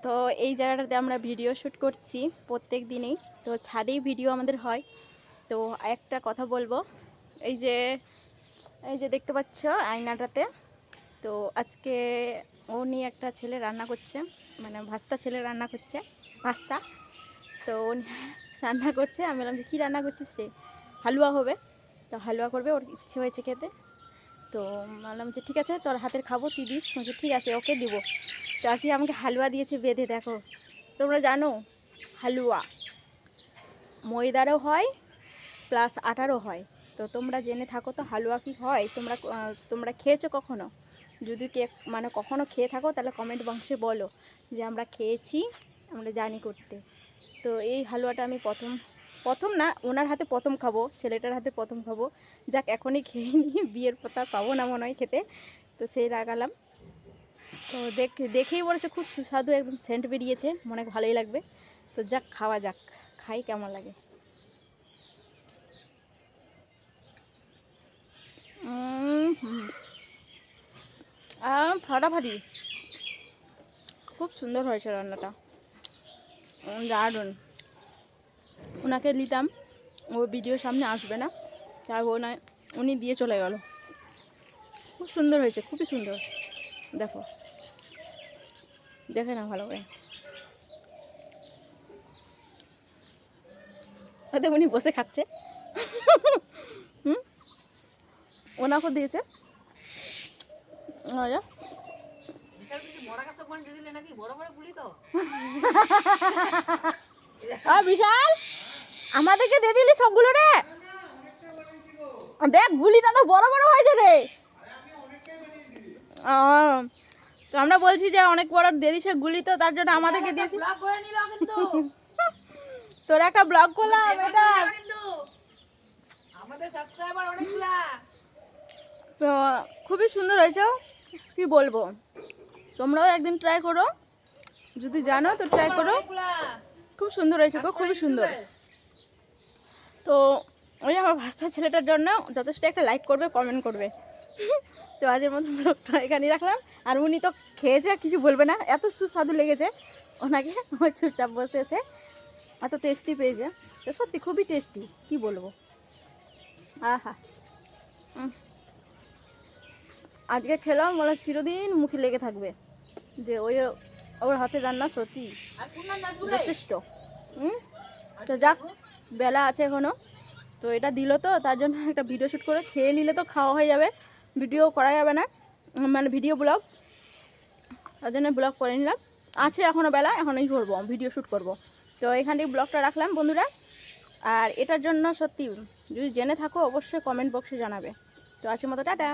তো এই জায়গাটাতে আমরা ভিডিও শ্যুট করছি প্রত্যেক দিনই, তো ছাদেই ভিডিও আমাদের হয়। তো একটা কথা বলবো, এই যে দেখতে পাচ্ছ আয়নাটাতে, তো আজকে উনি একটা ছেলে রান্না করছে, মানে ভাস্তা ছেলে রান্না করছে, ভাস্তা। তো উনি রান্না করছে, আমি বললাম যে কী রান্না করছিস রে? হালুয়া হবে, তো হালুয়া করবে, ওর ইচ্ছে হয়েছে খেতে। তো বললাম যে ঠিক আছে, তোর হাতের খাবো, তুই দিস। বলছে ঠিক আছে, ওকে দিব। তো আজকে আমাকে হালুয়া দিয়েছে বেঁধে। দেখো, তোমরা জানো হালুয়া ময়দারও হয় প্লাস আটারও হয়। তো তোমরা জেনে থাকো তো হালুয়া কি হয়? তোমরা খেয়েছো কখনো? যদি মানে কখনো খেয়ে থাকো তাহলে কমেন্ট বক্সে বলো যে আমরা খেয়েছি, আমরা জানি করতে। তো এই হালুয়াটা আমি প্রথম না, ওনার হাতে প্রথম খাবো, ছেলেটার হাতে প্রথম খাবো। যাক, এখনই খেয়ে নিই, বিয়ের পর পাবো না মনে হয় খেতে। তো সেই রাগালাম। তো দেখেই বলেছে খুব সুস্বাদু, একদম সেন্ট বেরিয়েছে, মনে ভালোই লাগবে। তো যাক, খাওয়া যাক, খাই কেমন লাগে। ফাটাফাটি, খুব সুন্দর হয়েছে রান্নাটা, দারুণ। ওনাকে নিতাম, ও ভিডিওর সামনে আসবে না, তাই উনি দিয়ে চলে গেল। খুব সুন্দর হয়েছে, খুবই সুন্দর। দেখো, দেখে না ভালো করে। ওতে উনি বসে খাচ্ছে। ওনাকেও দিয়েছে। বিশাল, আমাদেরকে দিয়ে দিলি সবগুলো রে। দেখ, গুলিটা তো বড় বড় হয়েছে রে। তো আমরা বলছি যে অনেক বড় দিয়ে দিছে গুলি, তো তার জন্য আমাদেরকে দিয়েছি। তোর একটা ব্লগ করলাম, এটা তো খুবই সুন্দর হয়েছে, কি বলবো। তোমরাও একদিন ট্রাই করো, যদি জানো তো ট্রাই করো। খুব সুন্দর হয়েছে গো, খুবই সুন্দর। তো ওই আমার ভাস্তা ছেলেটার জন্য যথেষ্ট একটা লাইক করবে, কমেন্ট করবে। তো আজের মতো ব্লগটা এখানেই রাখলাম। আর উনি তো খেয়েছে, কিছু বলবে না, এত সুস্বাদু লেগেছে ওনাকে। ওই চুপচাপ বসেছে, এত টেস্টি পেয়েছে। তো সত্যি খুবই টেস্টি, কি বলবো। আহা, আজকে খেলাম, বলে চিরদিন মুখে লেগে থাকবে যে ওর হাতে রান্না সত্যি যথেষ্ট। তো যাক, বেলা আছে এখনো, তো এটা দিল, তো তার জন্য একটা ভিডিও শ্যুট করে খেয়ে নিলে তো খাওয়া হয়ে যাবে, ভিডিও করা যাবে না, মানে ভিডিও ব্লগ, তার জন্য ব্লগ করে নিলাম। আছে এখনও বেলা, এখনই করবো, ভিডিও শ্যুট করব। তো এখান থেকে ব্লগটা রাখলাম বন্ধুরা। আর এটার জন্য সত্যি যদি জেনে থাকো অবশ্যই কমেন্ট বক্সে জানাবে। তো আজকের মতো টাটা।